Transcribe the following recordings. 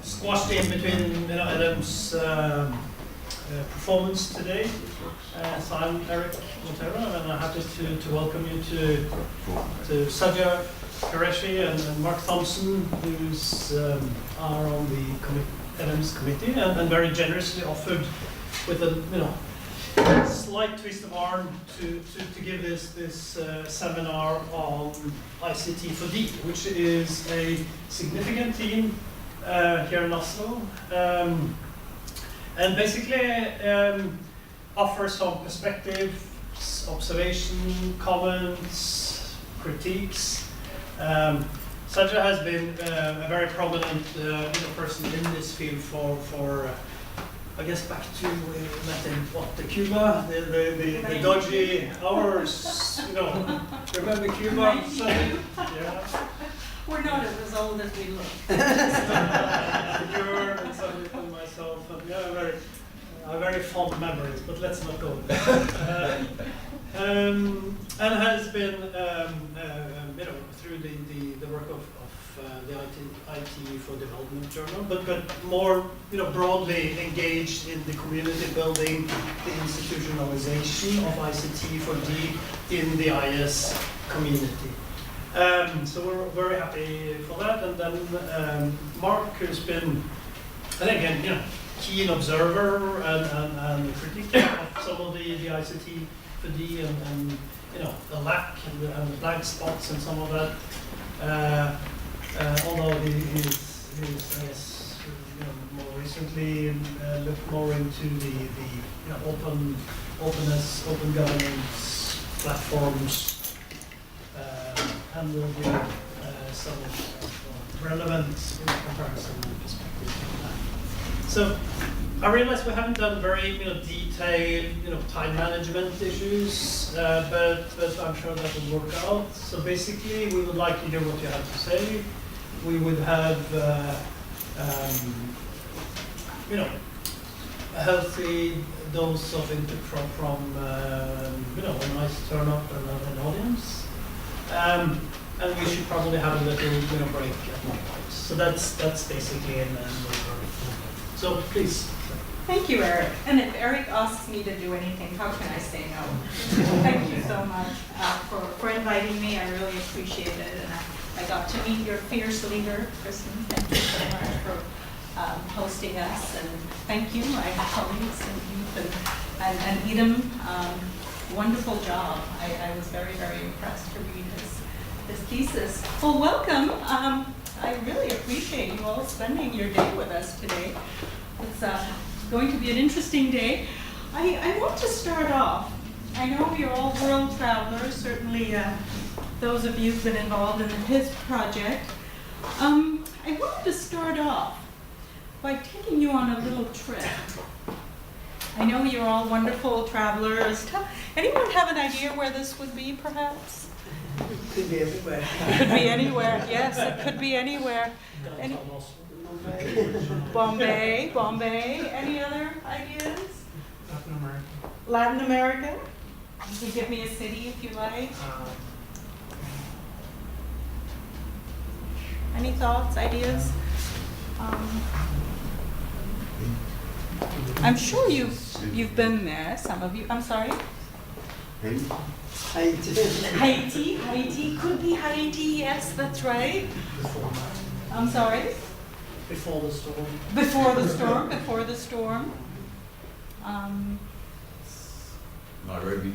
squashed in between Adam's performance today. So I'm Eric Montero, and I'm happy to welcome you to Sajda Qureshi and Mark Thompson, who's are on the Adams committee, and very generously offered with a slight twist of arm to give this seminar on ICT for D, which is a significant team here in Oslo, and basically offer some perspectives, observation, comments, critiques. Sajda has been a very prominent person in this field for I guess back to met in Cuba, the dodgy hours, remember Cuba? So, yeah. We're not as old as we look. You're and somebody and myself, and very fond memories, but let's not go there. And has been, through the work of the IT for Development Journal, but more, broadly engaged in the community building, the institutionalization of ICT for D in the IS community. So we're very happy for that. And then Mark has been, and again, keen observer and critic of some of the ICT for D and the lack and the blind spots and some of that. Although he's I guess, more recently looked more into the openness, open governance platforms. And will be some relevant comparison and perspective on that. So I realize we haven't done very detailed time management issues, but I'm sure that will work out. So basically, we would like to hear what you have to say. We would have a healthy dose of input from a nice turn up and an audience. And we should probably have a little break at one point. So that's basically it. So please. Thank you, Eric. And if Eric asks me to do anything, how can I say no? Thank you so much for inviting me. I really appreciate it. And I got to meet your fierce leader, Kristen. Thank you so much for hosting us. And thank you, my colleagues and youth and Edom. Wonderful job. I was very, very impressed to read this thesis. Well, welcome. I really appreciate you all spending your day with us today. It's going to be an interesting day. I want to start off. I know you're all world travelers, certainly those of you who've been involved in the HIS project. I wanted to start off by taking you on a little trip. I know you're all wonderful travelers. Anyone have an idea where this would be, perhaps? It could be everywhere. It could be anywhere. Yes, it could be anywhere. Bombay. Any other ideas? Latin America. Latin America? You can give me a city if you like. Any thoughts, ideas? I'm sure you've been there, some of you. I'm sorry? Haiti could be Haiti, yes, that's right. I'm sorry? Before the storm. Before the storm. Nairobi.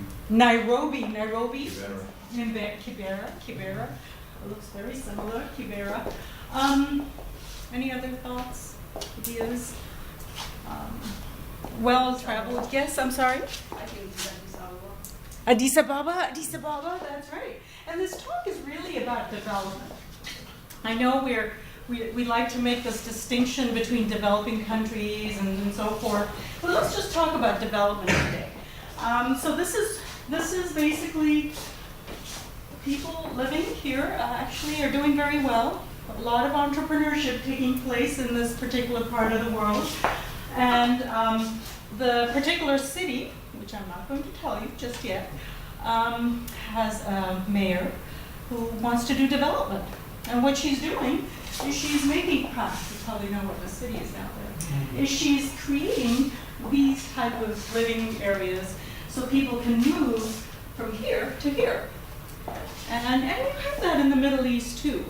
Kibera. It looks very similar, Kibera. Any other thoughts, ideas? Well traveled. Yes, I'm sorry? I think Addis Ababa, that's right. And this talk is really about development. I know we like to make this distinction between developing countries and so forth, but let's just talk about development today. So this is basically people living here actually are doing very well. A lot of entrepreneurship taking place in this particular part of the world. And the particular city, which I'm not going to tell you just yet, has a mayor who wants to do development. And what she's doing is she's making, you probably know what the city is down there, is she's creating these type of living areas so people can move from here to here. And you have that in the Middle East too.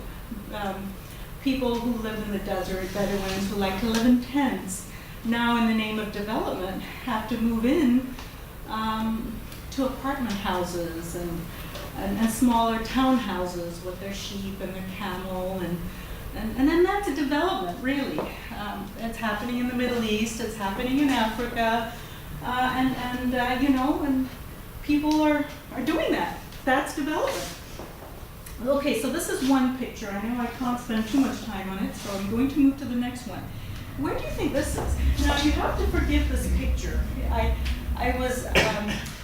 People who live in the desert, Bedouins who like to live in tents, now in the name of development have to move in to apartment houses and smaller townhouses with their sheep and their camel, and then that's a development, really. It's happening in the Middle East, it's happening in Africa, and people are doing that. That's development. Okay, so this is one picture. I know I can't spend too much time on it, so I'm going to move to the next one. Where do you think this is? Now, you have to forgive this picture. I was,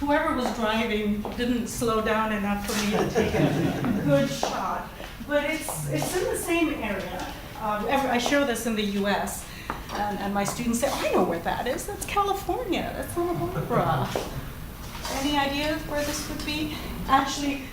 whoever was driving didn't slow down enough for me to take a good shot. But it's in the same area. I show this in the US, and my students say, oh, I know where that is. That's California. That's Santa Barbara. Any ideas where this would be? Actually,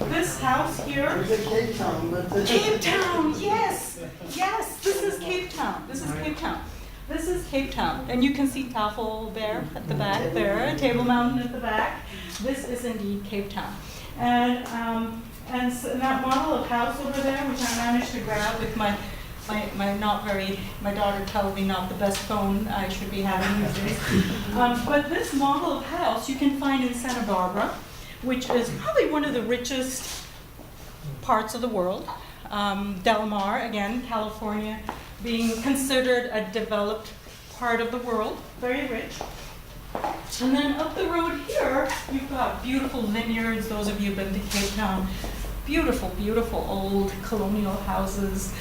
this house here. It's Cape Town. Cape Town, yes, yes, this is Cape Town. This is Cape Town. This is Cape Town, and you can see Tafel there at the back there, Table Mountain at the back. This is indeed Cape Town. And that model of house over there, which I managed to grab with my daughter tells me not the best phone I should be having these days. But this model of house you can find in Santa Barbara, which is probably one of the richest parts of the world. Del Mar, again, California, being considered a developed part of the world, very rich. And then up the road here, you've got beautiful vineyards. Those of you who've been to Cape Town, beautiful, beautiful old colonial houses.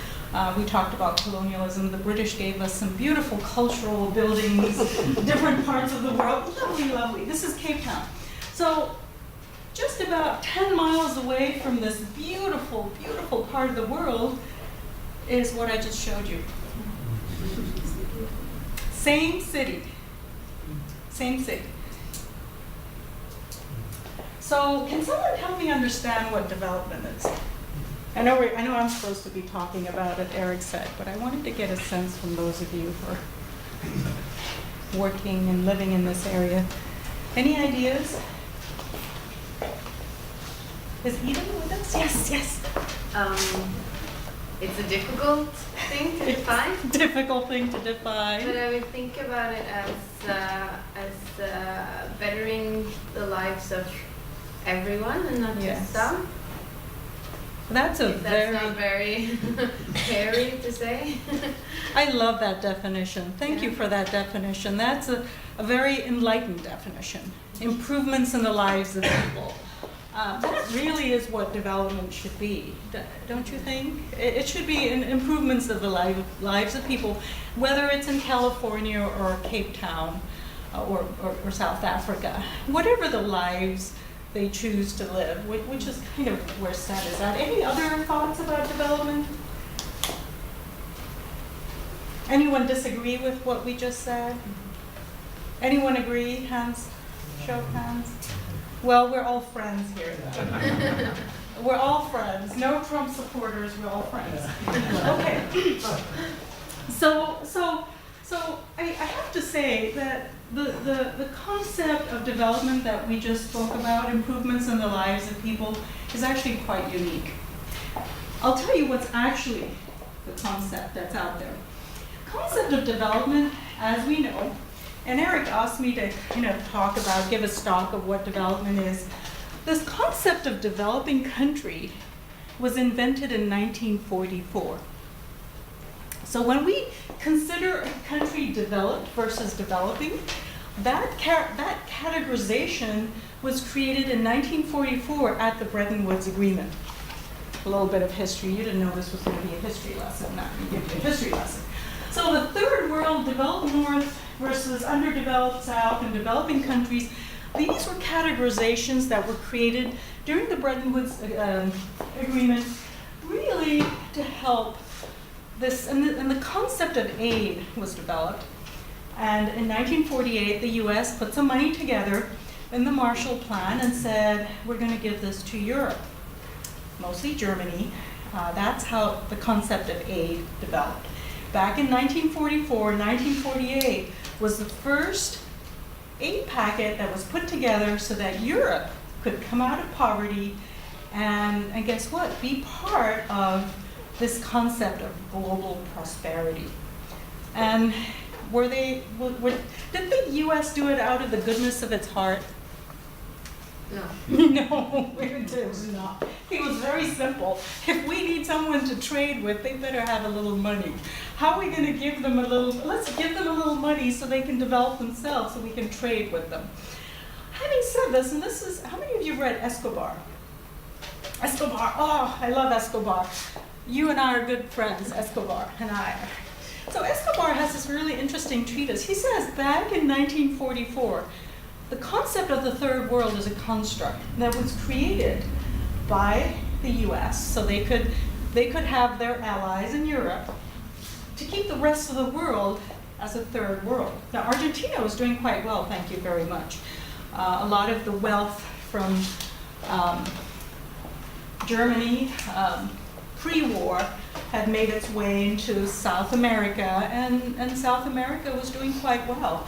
We talked about colonialism. The British gave us some beautiful cultural buildings, different parts of the world. Lovely, lovely. This is Cape Town. So just about 10 miles away from this beautiful, beautiful part of the world is what I just showed you. Same city. Same city. So can someone help me understand what development is? I know I'm supposed to be talking about it, Eric said, but I wanted to get a sense from those of you who are working and living in this area. Any ideas? Is Eden with us? Yes, yes. It's a difficult thing to define. Difficult thing to define. But I would think about it as bettering the lives of everyone and not just some. That's a That's not very hairy to say. I love that definition. Thank you for that definition. That's a very enlightened definition. Improvements in the lives of people. That really is what development should be, don't you think? It should be improvements of the lives of people, whether it's in California or Cape Town or South Africa. Whatever the lives they choose to live, which is kind of where STEM is at. Any other thoughts about development? Anyone disagree with what we just said? Anyone agree? Hands, show of hands. Well, we're all friends here. We're all friends. No Trump supporters. We're all friends. Okay. So I have to say that the concept of development that we just spoke about, improvements in the lives of people, is actually quite unique. I'll tell you what's actually the concept that's out there. Concept of development, as we know, and Eric asked me to give a stock of what development is. This concept of developing country was invented in 1944. So when we consider a country developed versus developing, that categorization was created in 1944 at the Bretton Woods Agreement. A little bit of history. You didn't know this was going to be a history lesson. Now I'm going to give you a history lesson. So the third world, developed north versus underdeveloped south, and developing countries, these were categorizations that were created during the Bretton Woods Agreement, really to help this, and the concept of aid was developed. And in 1948, the US put some money together in the Marshall Plan and said, we're going to give this to Europe, mostly Germany, That's how the concept of aid developed. Back in 1944, 1948 was the first aid packet that was put together so that Europe could come out of poverty and guess what? Be part of this concept of global prosperity. And did the US do it out of the goodness of its heart? No. No, it did not. It was very simple. If we need someone to trade with, they better have a little money. How are we going to give them a little, let's give them a little money so they can develop themselves so we can trade with them. Having said this, and this is, how many of you read Escobar? Escobar, oh, I love Escobar. You and I are good friends, Escobar and I. So Escobar has this really interesting treatise. He says back in 1944, the concept of the third world is a construct that was created by the US so they could have their allies in Europe to keep the rest of the world as a third world. Now Argentina was doing quite well, thank you very much. A lot of the wealth from Germany pre-war had made its way into South America, and South America was doing quite well.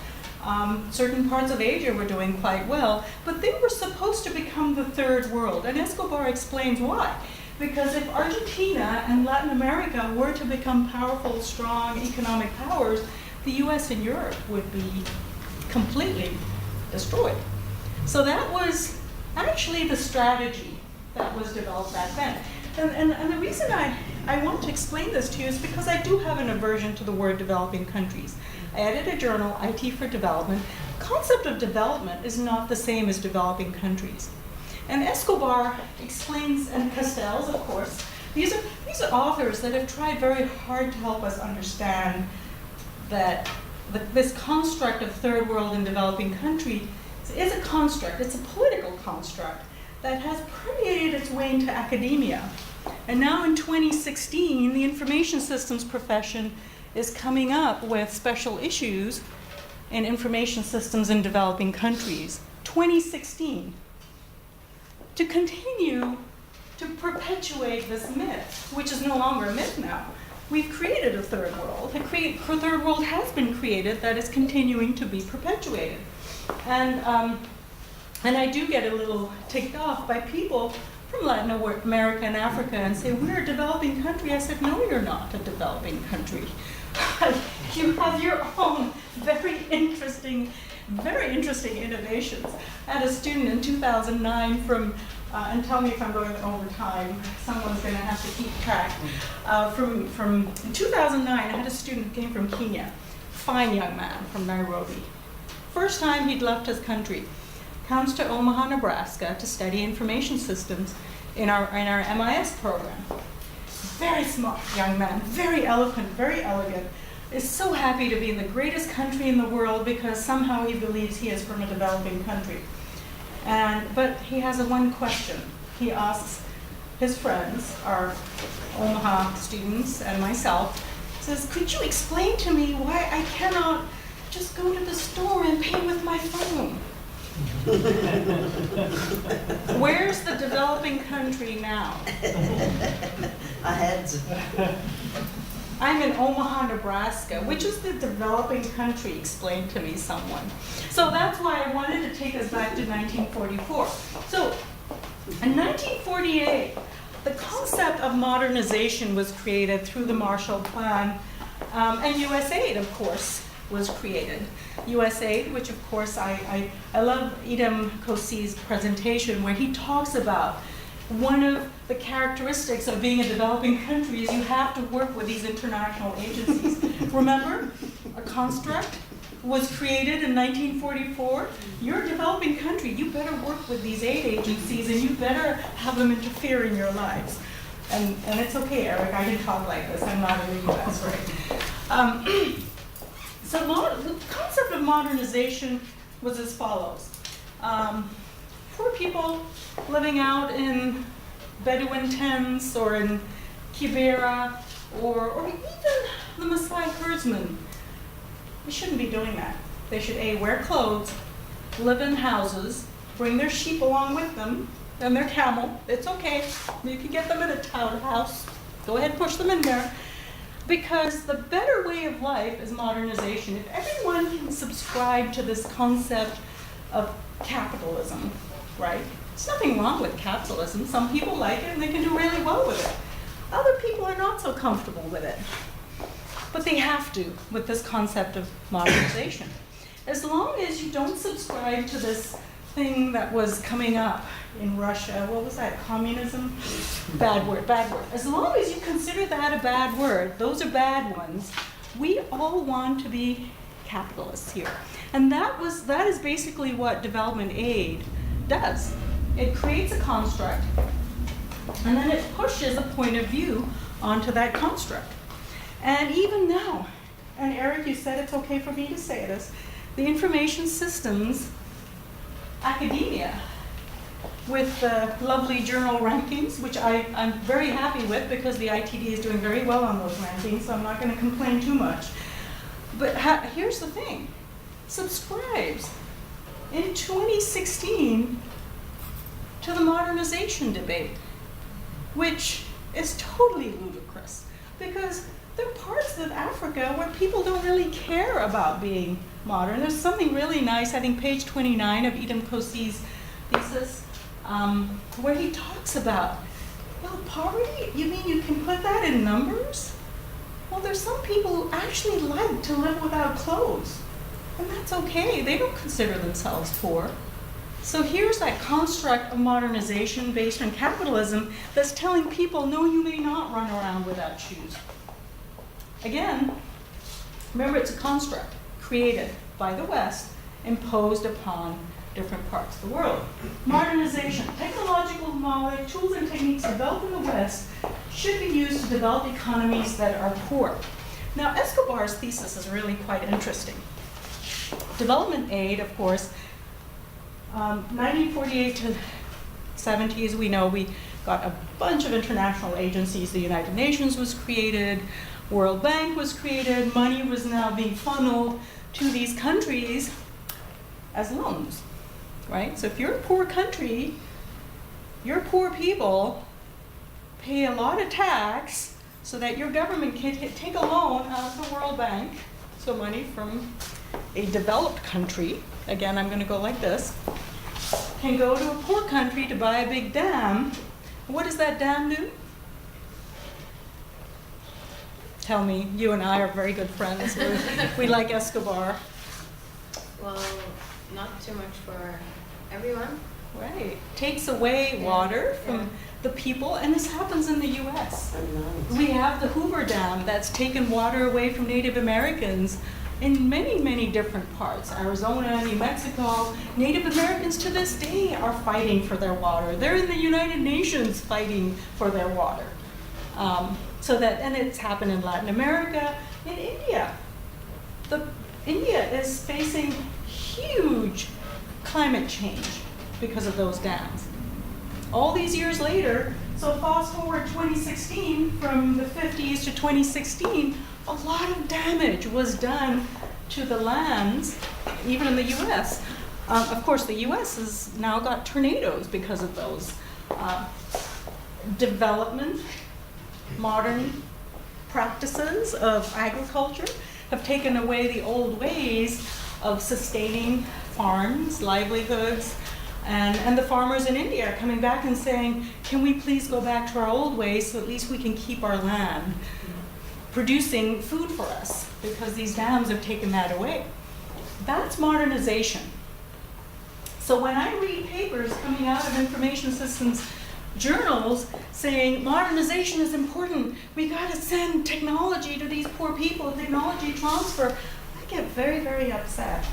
Certain parts of Asia were doing quite well, but they were supposed to become the third world, and Escobar explains why. Because if Argentina and Latin America were to become powerful, strong economic powers, the US and Europe would be completely destroyed. So that was actually the strategy that was developed back then. And the reason I want to explain this to you is because I do have an aversion to the word developing countries. I edited a journal, IT for Development. The concept of development is not the same as developing countries. And Escobar explains, and Castells, of course, these are authors that have tried very hard to help us understand that this construct of third world and developing country is a construct, it's a political construct that has permeated its way into academia. And now in 2016, the information systems profession is coming up with special issues in information systems in developing countries. 2016. To continue to perpetuate this myth, which is no longer a myth now. We've created a third world. A third world has been created that is continuing to be perpetuated. And I do get a little ticked off by people from Latin America and Africa and say, we're a developing country. I said, no, you're not a developing country. You have your own very interesting innovations. I had a student in 2009 from, and tell me if I'm going over time, someone's going to have to keep track. From 2009, I had a student who came from Kenya, fine young man from Nairobi. First time he'd left his country. Comes to Omaha, Nebraska to study information systems in our MIS program. Very smart young man, very eloquent, very elegant. Is so happy to be in the greatest country in the world because somehow he believes he is from a developing country. But he has one question. He asks his friends, our Omaha students and myself, says, could you explain to me why I cannot just go to the store and pay with my phone? Where's the developing country now? I had to. I'm in Omaha, Nebraska. Which is the developing country? Explain to me, someone. So that's why I wanted to take us back to 1944. So in 1948, the concept of modernization was created through the Marshall Plan, and USAID, of course, was created. USAID, which of course I love Idem Kosi's presentation where he talks about one of the characteristics of being a developing country is you have to work with these international agencies. Remember, a construct was created in 1944. You're a developing country, you better work with these aid agencies and you better have them interfere in your lives. And it's okay, Eric, I can talk like this, I'm not in the US, right? So the concept of modernization was as follows. Poor people living out in Bedouin tents or in Kibera or even the Maasai herdsmen, they shouldn't be doing that. They should A, wear clothes, live in houses, bring their sheep along with them, and their camel. It's okay. You can get them in a townhouse. Go ahead, push them in there. Because the better way of life is modernization. If everyone can subscribe to this concept of capitalism, right? There's nothing wrong with capitalism. Some people like it and they can do really well with it. Other people are not so comfortable with it. But they have to with this concept of modernization. As long as you don't subscribe to this thing that was coming up in Russia, what was that, communism? Bad word, bad word. As long as you consider that a bad word, those are bad ones, we all want to be capitalists here. And that is basically what development aid does. It creates a construct, and then it pushes a point of view onto that construct. And even now, and Eric, you said it's okay for me to say this, the information systems academia with the lovely journal rankings, which I'm very happy with because the ITD is doing very well on those rankings, so I'm not going to complain too much. But here's the thing, subscribes in 2016 to the modernization debate, which is totally ludicrous because there are parts of Africa where people don't really care about being modern. There's something really nice, I think page 29 of Edom Kosi's thesis, where he talks about, well, poverty, you mean you can put that in numbers? Well, there's some people who actually like to live without clothes, and that's okay. They don't consider themselves poor. So here's that construct of modernization based on capitalism that's telling people, no, you may not run around without shoes. Again, remember it's a construct created by the West, imposed upon different parts of the world. Modernization, technological knowledge, tools and techniques developed in the West should be used to develop economies that are poor. Now, Escobar's thesis is really quite interesting. Development aid, of course, 1948 to 70s, we know we got a bunch of international agencies. The United Nations was created, World Bank was created, money was now being funneled to these countries as loans, right? So if you're a poor country, your poor people pay a lot of tax so that your government can take a loan out of the World Bank, so money from a developed country, again, I'm going to go like this, can go to a poor country to buy a big dam. What does that dam do? Tell me, you and I are very good friends. We like Escobar. Well, not too much for everyone. Right. Takes away water from the people, and this happens in the US. We have the Hoover Dam that's taken water away from Native Americans in many, many different parts. Arizona, New Mexico. Native Americans to this day are fighting for their water. They're in the United Nations fighting for their water. And it's happened in Latin America, in India. India is facing huge climate change because of those dams. All these years later, so fast forward 2016, from the 50s to 2016, a lot of damage was done to the lands, even in the US. Of course, the US has now got tornadoes because of those. Development, modern practices of agriculture have taken away the old ways of sustaining farms, livelihoods, and the farmers in India are coming back and saying, can we please go back to our old ways so at least we can keep our land producing food for us, because these dams have taken that away. That's modernization. So when I read papers coming out of information systems journals saying modernization is important, we got to send technology to these poor people, technology transfer, I get very, very upset.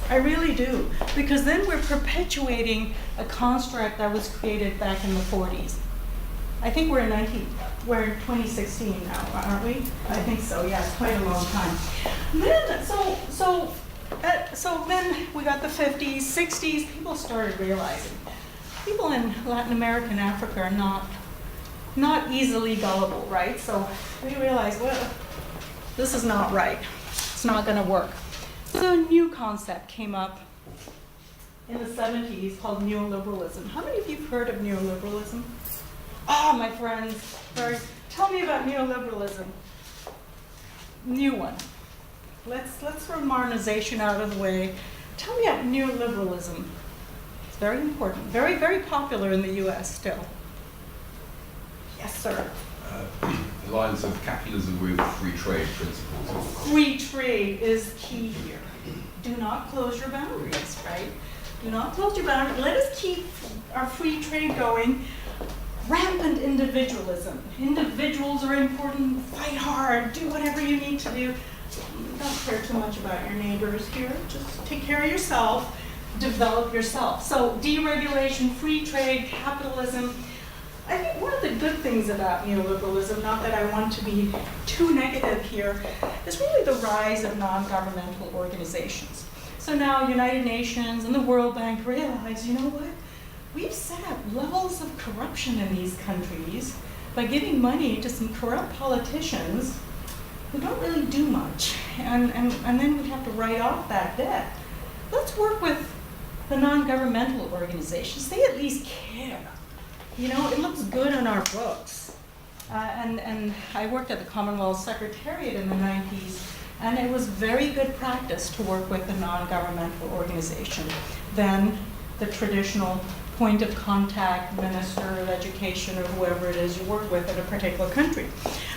I really do, because then we're perpetuating a construct that was created back in the 40s. I think we're in 2016 now, aren't we? I think so. Yeah, it's quite a long time. And then, so then we got the 50s, 60s. People started realizing people in Latin America and Africa are not easily gullible, right? So we realized, well, this is not right. It's not going to work. So a new concept came up in the 70s called neoliberalism. How many of you have heard of neoliberalism? Ah, my friends, tell me about neoliberalism. New one. Let's throw modernization out of the way. Tell me about neoliberalism. It's very important. Very, very popular in the US still. Yes, sir. Alliance of capitalism with free trade principles. Free trade is key here. Do not close your boundaries, right? Do not close your boundaries. Let us keep our free trade going. Rampant individualism. Individuals are important. Fight hard. Do whatever you need to do. Don't care too much about your neighbors here. Just take care of yourself. Develop yourself. So deregulation, free trade, capitalism. I think one of the good things about neoliberalism, not that I want to be too negative here, is really the rise of non-governmental organizations. So now United Nations and the World Bank realize, you know what? We've set up levels of corruption in these countries by giving money to some corrupt politicians who don't really do much. And then we have to write off that debt. Let's work with the non-governmental organizations. They at least care. You know, it looks good on our books. And I worked at the Commonwealth Secretariat in the 90s, and it was very good practice to work with a non-governmental organization than the traditional point of contact minister of education or whoever it is you work with in a particular country.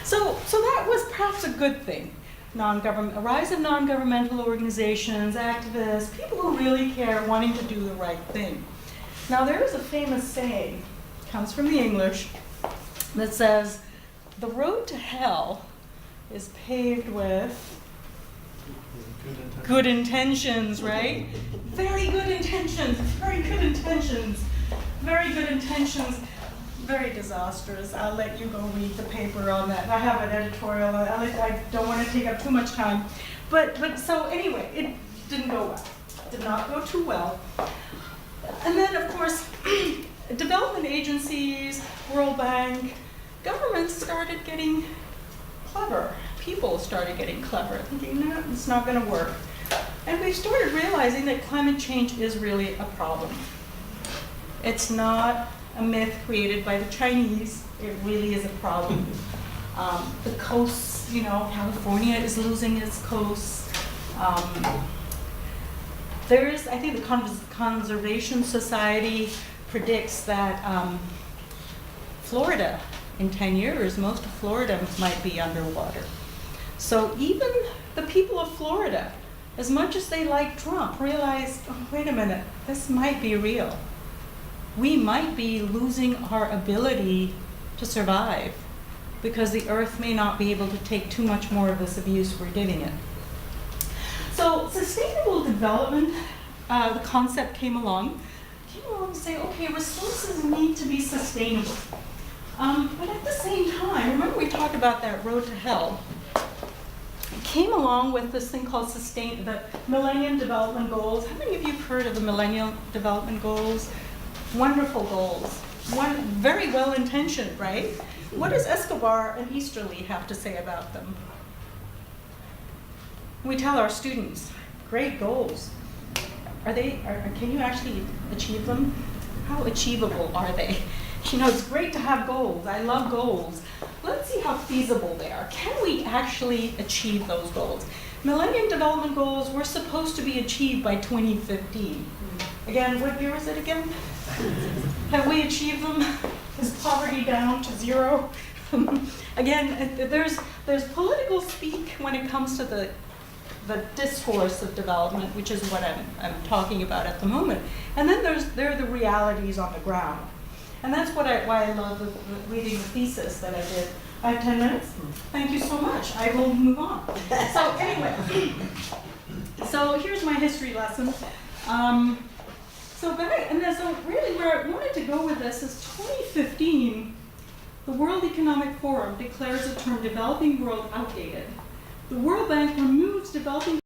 So that was perhaps a good thing. A rise of non-governmental organizations, activists, people who really care, wanting to do the right thing. Now there is a famous saying, comes from the English, that says, the road to hell is paved with good intentions, right? Very good intentions, very good intentions, very good intentions, very disastrous. I'll let you go read the paper on that. I have an editorial, I don't want to take up too much time. But so anyway, it didn't go well. Did not go too well. And then of course, development agencies, World Bank, governments started getting clever. People started getting clever, thinking, no, it's not going to work. And we started realizing that climate change is really a problem. It's not a myth created by the Chinese. It really is a problem. The coasts, you know, California is losing its coasts. There's, I think the Conservation Society predicts that Florida, in 10 years, most of Florida might be underwater. So even the people of Florida, as much as they like Trump, realize, oh, wait a minute, this might be real. We might be losing our ability to survive because the earth may not be able to take too much more of this abuse we're giving it. So sustainable development, the concept came along to say, okay, resources need to be sustainable. But at the same time, remember we talked about that road to hell. It came along with this thing called the Millennium Development Goals. How many of you have heard of the Millennium Development Goals? Wonderful goals. Very well intentioned, right? What does Escobar and Easterly have to say about them? We tell our students, great goals. Can you actually achieve them? How achievable are they? You know, it's great to have goals. I love goals. Let's see how feasible they are. Can we actually achieve those goals? Millennium Development Goals were supposed to be achieved by 2015. Again, what year is it again? Have we achieved them? Is poverty down to zero? Again, there's political speak when it comes to the discourse of development, which is what I'm talking about at the moment. And then there are the realities on the ground. And that's why I love reading the thesis that I did. I have 10 minutes? Thank you so much. I will move on. So anyway, so here's my history lesson. So really where I wanted to go with this is 2015, the World Economic Forum declares the term developing world outdated. The World Bank removes developing